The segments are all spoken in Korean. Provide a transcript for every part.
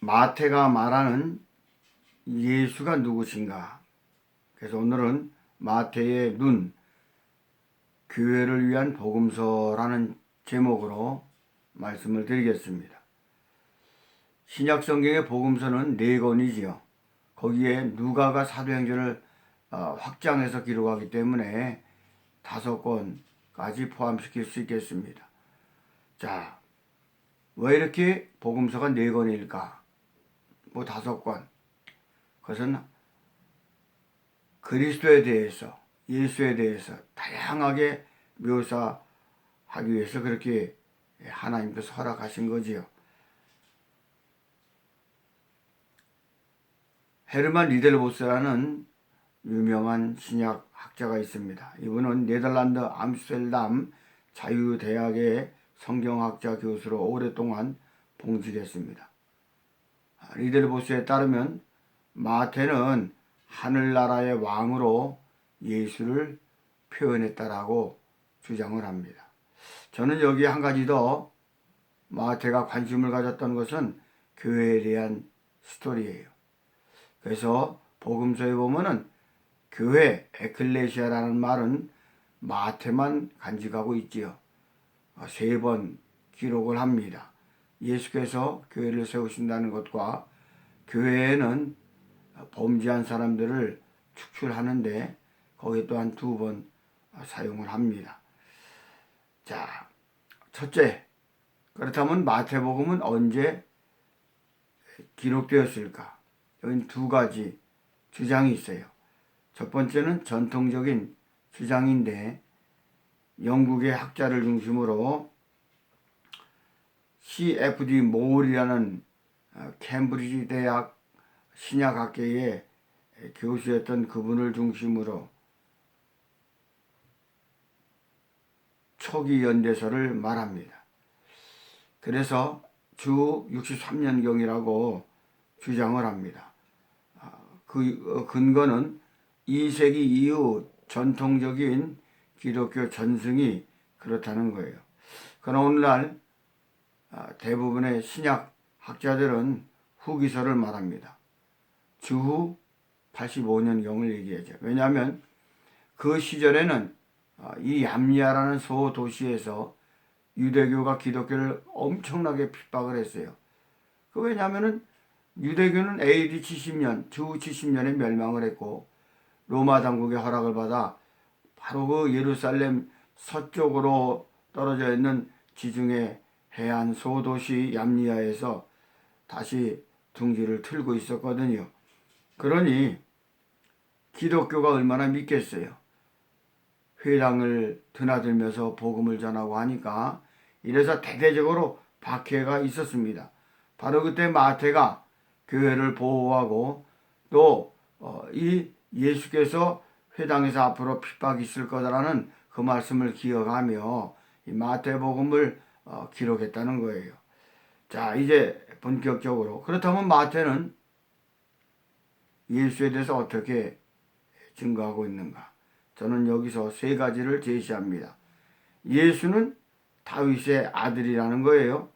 마태가 말하는 예수가 누구신가? 그래서 오늘은 마태의 눈, 교회를 위한 복음서라는 제목으로 말씀을 드리겠습니다. 신약 성경의 복음서는 4권이지요. 거기에 누가가 사도행전을 확장해서 기록하기 때문에 5권까지 포함시킬 수 있겠습니다. 자, 왜 이렇게 복음서가 4권일까? 5권. 그것은 그리스도에 대해서, 예수에 대해서 다양하게 묘사하기 위해서 그렇게 하나님께서 허락하신 거지요. 헤르만 리델보스라는 유명한 신약 학자가 있습니다. 이분은 네덜란드 암스테르담 자유대학의 성경학자 교수로 오랫동안 봉직했습니다. 리델보스에 따르면 마태는 하늘나라의 왕으로 예수를 표현했다라고 주장을 합니다. 저는 여기에 한 가지 더 마태가 관심을 가졌던 것은 교회에 대한 스토리예요. 그래서 복음서에 보면은 교회, 에클레시아라는 말은 마태만 간직하고 있지요. 3번 기록을 합니다. 예수께서 교회를 세우신다는 것과 교회에는 범죄한 사람들을 축출하는데 거기에 또한 2번 사용을 합니다. 자, 첫째, 그렇다면 마태복음은 언제 기록되었을까? 여기는 2가지 주장이 있어요. 첫 번째는 전통적인 주장인데 영국의 학자를 중심으로 C.F.D. 모울이라는 캠브리지 대학 신약학계의 교수였던 그분을 중심으로 초기 연대설을 말합니다. 그래서 주 63년경이라고 주장을 합니다. 그 근거는 2세기 이후 전통적인 기독교 전승이 그렇다는 거예요. 그러나 오늘날 대부분의 신약 학자들은 후기설을 말합니다. 주후 85년경을 얘기하죠. 왜냐하면 그 시절에는 이 얌리아라는 소도시에서 유대교가 기독교를 엄청나게 핍박을 했어요. 왜냐하면 유대교는 AD 70년, 주후 70년에 멸망을 했고 로마 당국의 허락을 받아 바로 그 예루살렘 서쪽으로 떨어져 있는 지중해 해안 소도시 얌리아에서 다시 둥지를 틀고 있었거든요. 그러니 기독교가 얼마나 믿겠어요. 회당을 드나들면서 복음을 전하고 하니까 이래서 대대적으로 박해가 있었습니다. 바로 그때 마태가 교회를 보호하고 또 이 예수께서 회당에서 앞으로 핍박이 있을 거다라는 그 말씀을 기억하며 이 마태복음을 기록했다는 거예요. 자, 이제 본격적으로 그렇다면 마태는 예수에 대해서 어떻게 증거하고 있는가? 저는 여기서 3가지를 제시합니다. 예수는 다윗의 아들이라는 거예요.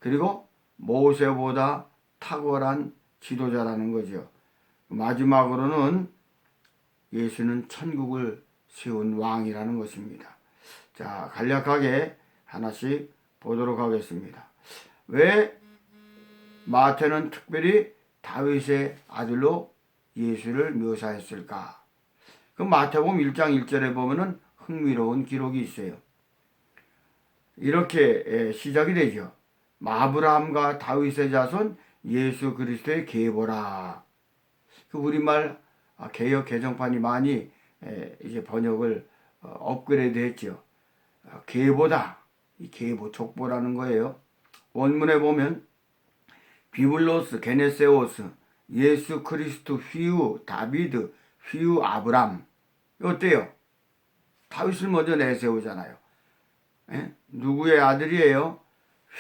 그리고 모세보다 탁월한 지도자라는 거죠. 마지막으로는 예수는 천국을 세운 왕이라는 것입니다. 자, 간략하게 하나씩 보도록 하겠습니다. 왜 마태는 특별히 다윗의 아들로 예수를 묘사했을까? 그 마태복음 1장 1절에 보면은 흥미로운 기록이 있어요. 이렇게 시작이 되죠. 아브라함과 다윗의 자손 예수 그리스도의 계보라. 그 우리말 개역 개정판이 많이 이제 번역을 업그레이드 했죠. 계보다. 이 계보 족보라는 거예요. 원문에 보면 비블로스 게네세오스 예수 그리스도 휘우 다비드 휘우 아브람. 어때요? 다윗을 먼저 내세우잖아요. 누구의 아들이에요?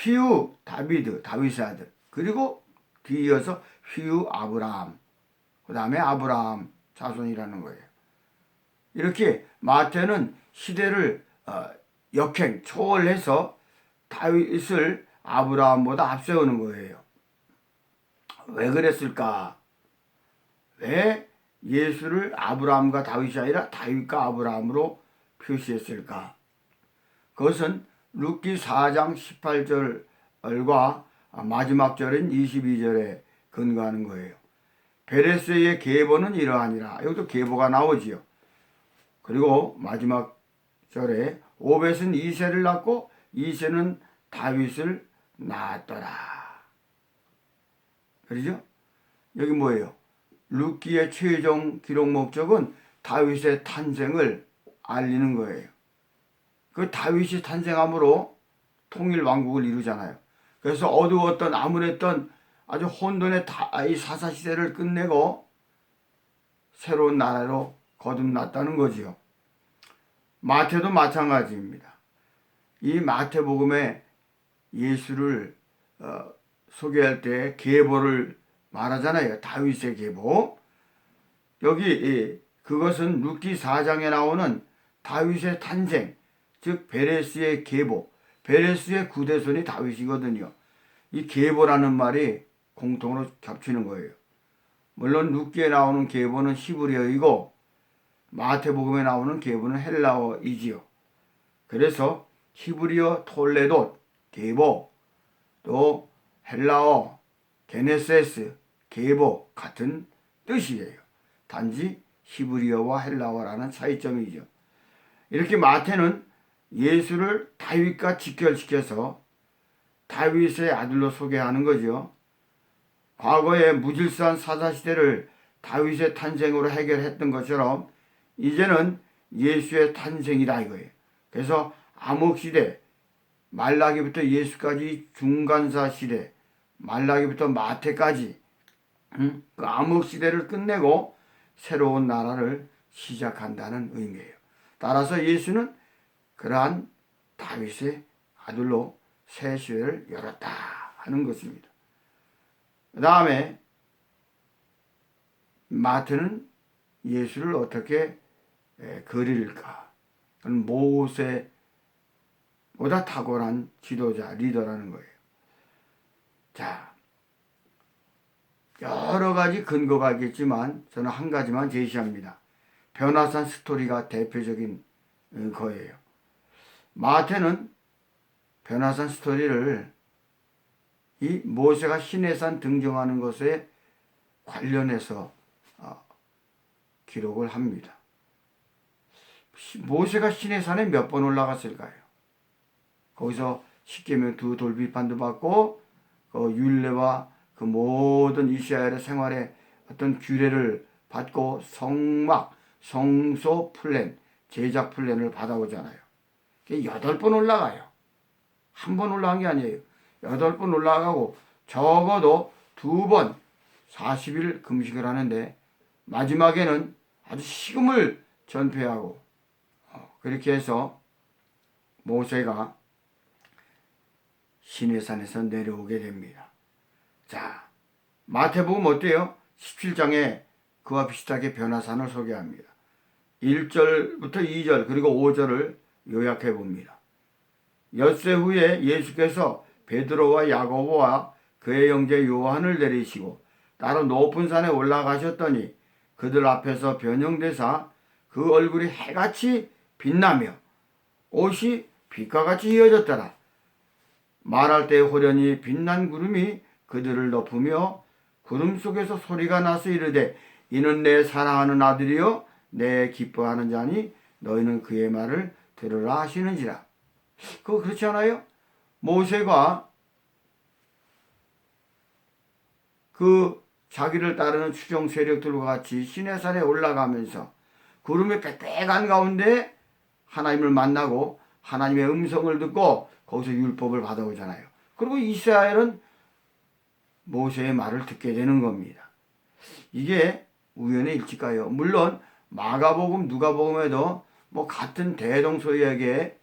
휘우 다비드 다윗의 아들. 그리고 뒤이어서 휘우 아브람. 그 다음에 아브라함 자손이라는 거예요. 이렇게 마태는 시대를 초월해서 다윗을 아브라함보다 앞세우는 거예요. 왜 그랬을까? 왜 예수를 아브라함과 다윗이 아니라 다윗과 아브라함으로 표시했을까? 그것은 룻기 4장 18절과 마지막 절인 22절에 근거하는 거예요. 베레스의 계보는 이러하니라. 여기도 계보가 나오지요. 그리고 마지막 절에 오벳은 이새를 낳고 이새는 다윗을 낳았더라. 그러죠? 여기 뭐예요? 룻기의 최종 기록 목적은 다윗의 탄생을 알리는 거예요. 그 다윗이 탄생함으로 통일 왕국을 이루잖아요. 그래서 어두웠던 암울했던 아주 혼돈의 이 사사시대를 끝내고 새로운 나라로 거듭났다는 거지요. 마태도 마찬가지입니다. 이 마태복음에 예수를 소개할 때 계보를 말하잖아요. 다윗의 계보. 여기 그것은 룻기 4장에 나오는 다윗의 탄생, 즉 베레스의 계보, 베레스의 구대손이 다윗이거든요. 이 계보라는 말이 공통으로 겹치는 거예요. 물론 룻기에 나오는 계보는 히브리어이고 마태복음에 나오는 계보는 헬라어이지요. 그래서 히브리어 톨레돗, 계보, 또 헬라어 게네세스, 계보 같은 뜻이에요. 단지 히브리어와 헬라어라는 차이점이죠. 이렇게 마태는 예수를 다윗과 직결시켜서 다윗의 아들로 소개하는 거죠. 과거의 무질서한 사사시대를 다윗의 탄생으로 해결했던 것처럼 이제는 예수의 탄생이다 이거예요. 그래서 암흑시대, 말라기부터 예수까지 중간사 시대, 말라기부터 마태까지 그 암흑시대를 끝내고 새로운 나라를 시작한다는 의미예요. 따라서 예수는 그러한 다윗의 아들로 새 시대를 열었다 하는 것입니다. 그 다음에 마태는 예수를 어떻게 그릴까? 그는 모세보다 탁월한 지도자, 리더라는 거예요. 자, 여러 가지 근거가 있겠지만 저는 한 가지만 제시합니다. 변화산 스토리가 대표적인 거예요. 마태는 변화산 스토리를 이 모세가 시내산 등정하는 것에 관련해서 기록을 합니다. 모세가 시내산에 몇 번 올라갔을까요? 거기서 십계명 2 돌비판도 받고 그 율례와 그 모든 이스라엘의 생활의 어떤 규례를 받고 성막, 성소 플랜, 제작 플랜을 받아오잖아요. 8번 올라가요. 한 번 올라간 게 아니에요. 8번 올라가고 적어도 2번 40일 금식을 하는데 마지막에는 아주 식음을 전폐하고 그렇게 해서 모세가 시내산에서 내려오게 됩니다. 자, 마태복음 어때요? 17장에 그와 비슷하게 변화산을 소개합니다. 1절부터 2절 그리고 5절을 요약해 봅니다. 엿새 후에 예수께서 베드로와 야고보와 그의 형제 요한을 내리시고 따로 높은 산에 올라가셨더니 그들 앞에서 변형되사 그 얼굴이 해같이 빛나며 옷이 빛과 같이 휘어졌더라. 말할 때 호련히 빛난 구름이 그들을 덮으며 구름 속에서 소리가 나서 이르되 이는 내 사랑하는 아들이요 내 기뻐하는 자니 너희는 그의 말을 들으라 하시는지라. 그거 그렇지 않아요? 모세가 그 자기를 따르는 추종 세력들과 같이 시내산에 올라가면서 구름의 빽빽한 가운데 하나님을 만나고 하나님의 음성을 듣고 거기서 율법을 받아오잖아요. 그리고 이스라엘은 모세의 말을 듣게 되는 겁니다. 이게 우연의 일치일까요? 물론 마가복음, 누가복음에도 뭐 같은 대동소이하게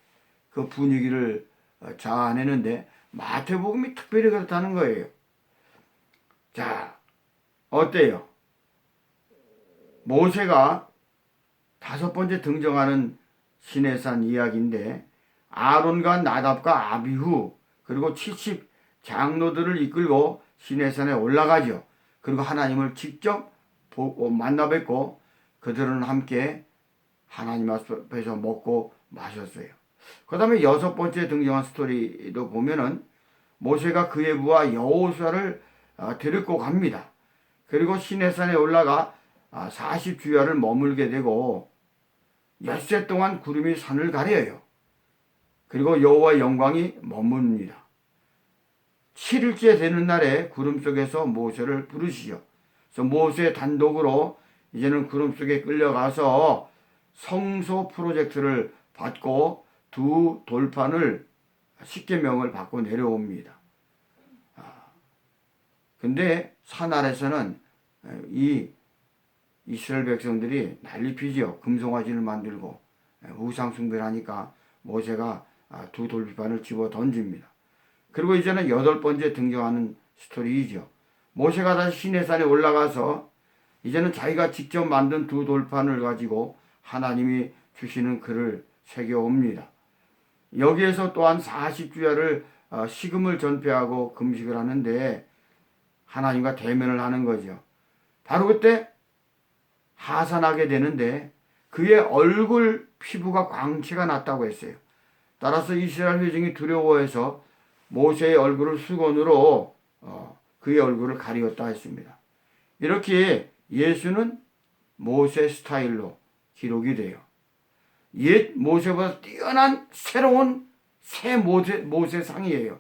그 분위기를 자아내는데 마태복음이 특별히 그렇다는 거예요. 자, 어때요? 모세가 5번째 등장하는 시내산 이야기인데 아론과 나답과 아비후 그리고 70 장로들을 이끌고 시내산에 올라가죠. 그리고 하나님을 직접 만나 뵙고 그들은 함께 하나님 앞에서 먹고 마셨어요. 그 다음에 여섯 번째 등장한 스토리도 보면은 모세가 그의 부하 여호수아를 데리고 갑니다. 그리고 시내산에 올라가 40주야를 머물게 되고 엿새 동안 구름이 산을 가려요. 그리고 여호와의 영광이 머뭅니다. 7일째 되는 날에 구름 속에서 모세를 부르시죠. 그래서 모세 단독으로 이제는 구름 속에 끌려가서 성소 프로젝트를 받고 두 돌판을 십계명을 받고 내려옵니다. 근데 산 아래서는 이 이스라엘 백성들이 난리 피지요. 금송아지를 만들고 우상 숭배를 하니까 모세가 두 돌판을 집어 던집니다. 그리고 이제는 여덟 번째 등장하는 스토리이죠. 모세가 다시 시내산에 올라가서 이제는 자기가 직접 만든 두 돌판을 가지고 하나님이 주시는 글을 새겨옵니다. 여기에서 또한 40주야를 식음을 전폐하고 금식을 하는데 하나님과 대면을 하는 거죠. 바로 그때 하산하게 되는데 그의 얼굴 피부가 광채가 났다고 했어요. 따라서 이스라엘 회중이 두려워해서 모세의 얼굴을 수건으로 그의 얼굴을 가리웠다 했습니다. 이렇게 예수는 모세 스타일로 기록이 돼요. 옛 모세보다 뛰어난 새로운 새 모세상이에요.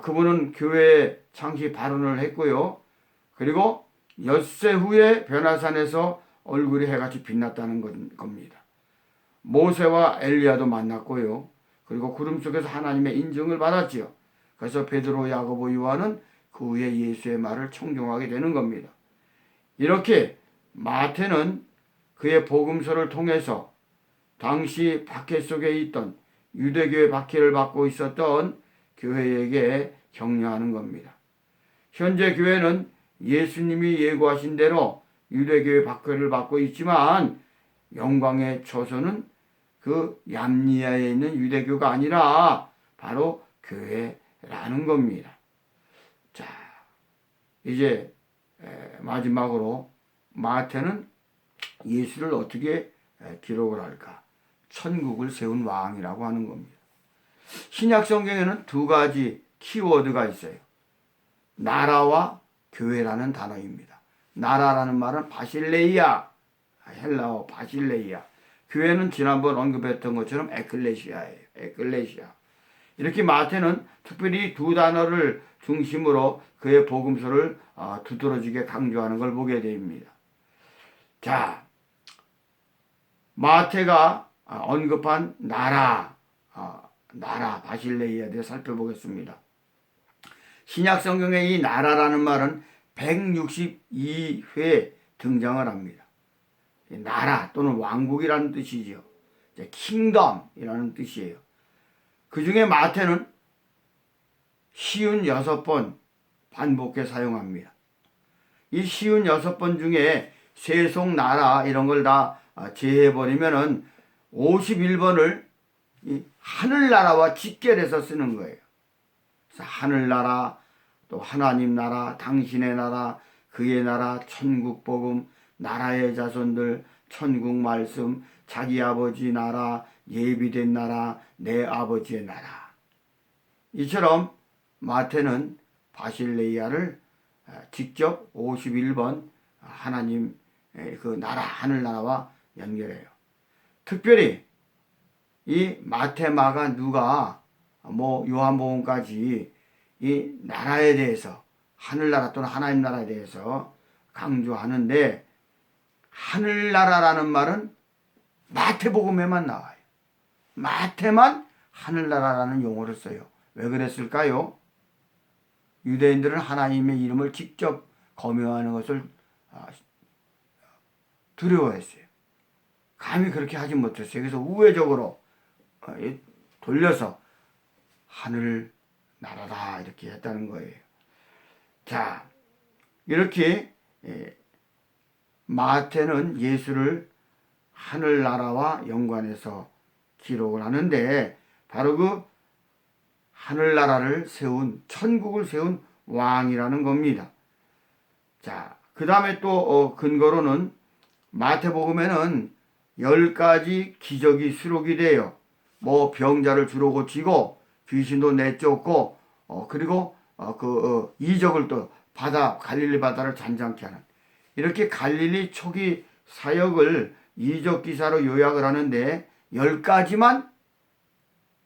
그분은 교회 창시 발언을 했고요. 그리고 엿새 후에 변화산에서 얼굴이 해같이 빛났다는 겁니다. 모세와 엘리야도 만났고요. 그리고 구름 속에서 하나님의 인정을 받았지요. 그래서 베드로, 야고보, 요한은 그 후에 예수의 말을 청종하게 되는 겁니다. 이렇게 마태는 그의 복음서를 통해서 당시 박해 속에 있던 유대교의 박해를 받고 있었던 교회에게 격려하는 겁니다. 현재 교회는 예수님이 예고하신 대로 유대교의 박해를 받고 있지만 영광의 처소는 그 얌리아에 있는 유대교가 아니라 바로 교회라는 겁니다. 자, 이제 마지막으로 마태는 예수를 어떻게 기록을 할까? 천국을 세운 왕이라고 하는 겁니다. 신약 성경에는 두 가지 키워드가 있어요. 나라와 교회라는 단어입니다. 나라라는 말은 바실레이아, 헬라어 바실레이아. 교회는 지난번 언급했던 것처럼 에클레시아예요. 에클레시아. 이렇게 마태는 특별히 두 단어를 중심으로 그의 복음서를 두드러지게 강조하는 걸 보게 됩니다. 자, 마태가 언급한 나라 바실레이아에 대해 살펴보겠습니다. 신약 성경에 이 나라라는 말은 162회 등장을 합니다. 나라 또는 왕국이라는 뜻이죠. 킹덤이라는 뜻이에요. 그 중에 마태는 56번 반복해 사용합니다. 이 56번 중에 세속, 나라 이런 걸 다 제해버리면은 51번을 이 하늘나라와 직결해서 쓰는 거예요. 그래서 하늘나라, 또 하나님 나라, 당신의 나라, 그의 나라, 천국 복음, 나라의 자손들, 천국 말씀, 자기 아버지 나라, 예비된 나라, 내 아버지의 나라. 이처럼 마태는 바실레이아를 직접 51번 하나님 그 나라, 하늘나라와 연결해요. 특별히 이 마태, 마가, 누가 요한복음까지 이 나라에 대해서 하늘나라 또는 하나님 나라에 대해서 강조하는데 하늘나라라는 말은 마태복음에만 나와요. 마태만 하늘나라라는 용어를 써요. 왜 그랬을까요? 유대인들은 하나님의 이름을 직접 거명하는 것을 두려워했어요. 감히 그렇게 하지 못했어요. 그래서 우회적으로 돌려서 하늘나라다 이렇게 했다는 거예요. 자, 이렇게 마태는 예수를 하늘나라와 연관해서 기록을 하는데 바로 그 하늘나라를 세운, 천국을 세운 왕이라는 겁니다. 자, 그 다음에 또 근거로는 마태복음에는 10가지 기적이 수록이 돼요. 뭐 병자를 주로 고치고 귀신도 내쫓고 그리고 이적을 또 갈릴리 바다를 잔잔케 하는, 이렇게 갈릴리 초기 사역을 이적 기사로 요약을 하는데 10가지만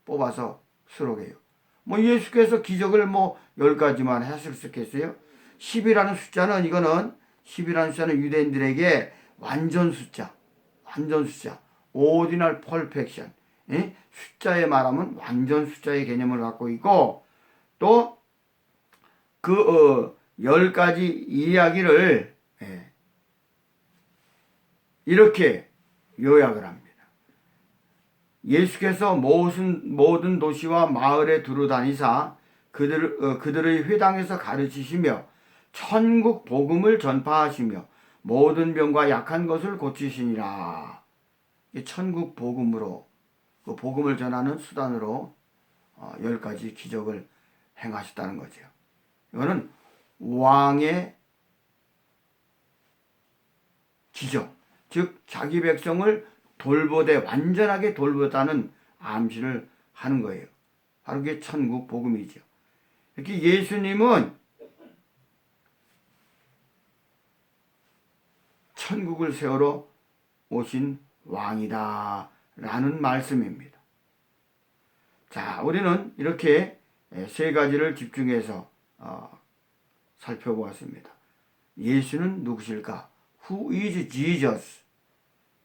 뽑아서 수록해요. 뭐 예수께서 기적을 뭐 10가지만 했을 수 있겠어요? 10이라는 숫자는, 이거는 10이라는 숫자는 유대인들에게 완전 숫자, ordinal perfection, 숫자에 말하면 완전 숫자의 개념을 갖고 있고, 또 그 10가지 이야기를 이렇게 요약을 합니다. 예수께서 모든 도시와 마을에 두루다니사 그들의 회당에서 가르치시며 천국 복음을 전파하시며 모든 병과 약한 것을 고치시니라. 천국 복음으로, 그 복음을 전하는 수단으로 10가지 기적을 행하셨다는 거죠. 이거는 왕의 기적, 즉 자기 백성을 완전하게 돌보다는 암시를 하는 거예요. 바로 그게 천국 복음이죠. 이렇게 예수님은 천국을 세우러 오신 왕이다 라는 말씀입니다. 자, 우리는 이렇게 3가지를 집중해서 살펴보았습니다. 예수는 누구실까? Who is Jesus?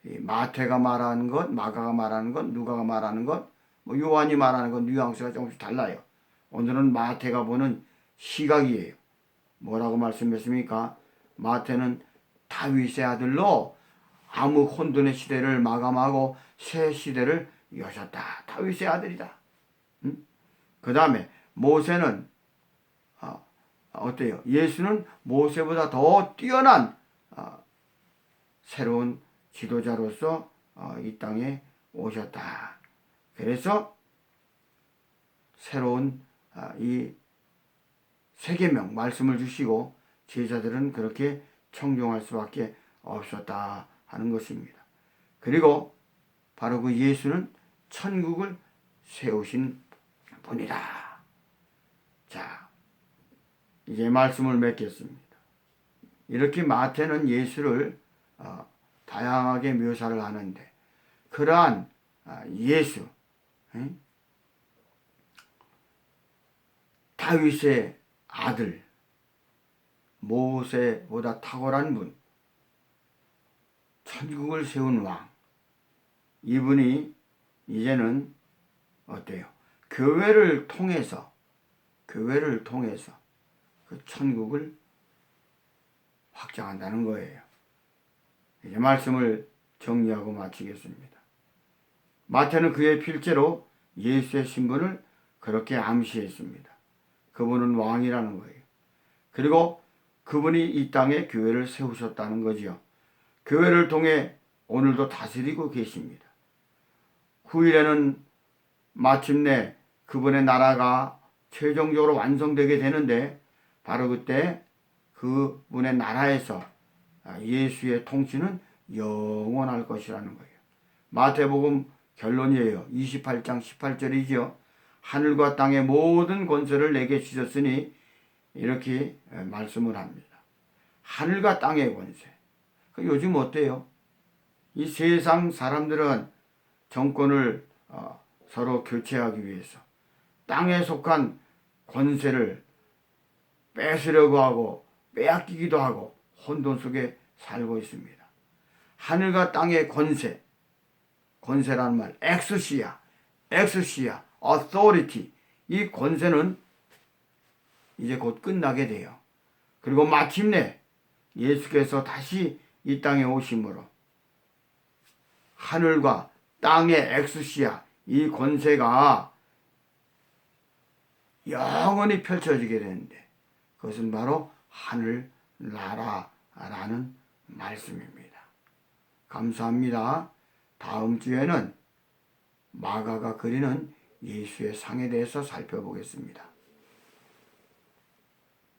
마태가 말하는 것, 마가가 말하는 것, 누가가 말하는 것, 뭐 요한이 말하는 것, 뉘앙스가 조금씩 달라요. 오늘은 마태가 보는 시각이에요. 뭐라고 말씀했습니까? 마태는 다윗의 아들로 암흑 혼돈의 시대를 마감하고 새 시대를 여셨다. 다윗의 아들이다. 그 다음에 모세는 어때요? 예수는 모세보다 더 뛰어난 새로운 지도자로서 이 땅에 오셨다. 그래서 새로운 이 세계명 말씀을 주시고 제자들은 그렇게 청종할 수밖에 없었다 하는 것입니다. 그리고 바로 그 예수는 천국을 세우신 분이다. 자, 이제 말씀을 맺겠습니다. 이렇게 마태는 예수를 다양하게 묘사를 하는데, 그러한 예수, 다윗의 아들, 모세보다 탁월한 분, 천국을 세운 왕, 이분이 이제는 어때요? 교회를 통해서 그 천국을 확장한다는 거예요. 이제 말씀을 정리하고 마치겠습니다. 마태는 그의 필체로 예수의 신분을 그렇게 암시했습니다. 그분은 왕이라는 거예요. 그리고 그분이 이 땅에 교회를 세우셨다는 거지요. 교회를 통해 오늘도 다스리고 계십니다. 후일에는 마침내 그분의 나라가 최종적으로 완성되게 되는데, 바로 그때 그분의 나라에서 예수의 통치는 영원할 것이라는 거예요. 마태복음 결론이에요. 28장 18절이죠. 하늘과 땅의 모든 권세를 내게 주셨으니, 이렇게 말씀을 합니다. 하늘과 땅의 권세. 요즘 어때요? 이 세상 사람들은 정권을 서로 교체하기 위해서 땅에 속한 권세를 뺏으려고 하고 빼앗기기도 하고 혼돈 속에 살고 있습니다. 하늘과 땅의 권세라는 말, 엑스시아, authority, 이 권세는 이제 곧 끝나게 돼요. 그리고 마침내 예수께서 다시 이 땅에 오심으로 하늘과 땅의 엑스시아, 이 권세가 영원히 펼쳐지게 되는데, 그것은 바로 하늘나라라는 말씀입니다. 감사합니다. 다음 주에는 마가가 그리는 예수의 상에 대해서 살펴보겠습니다.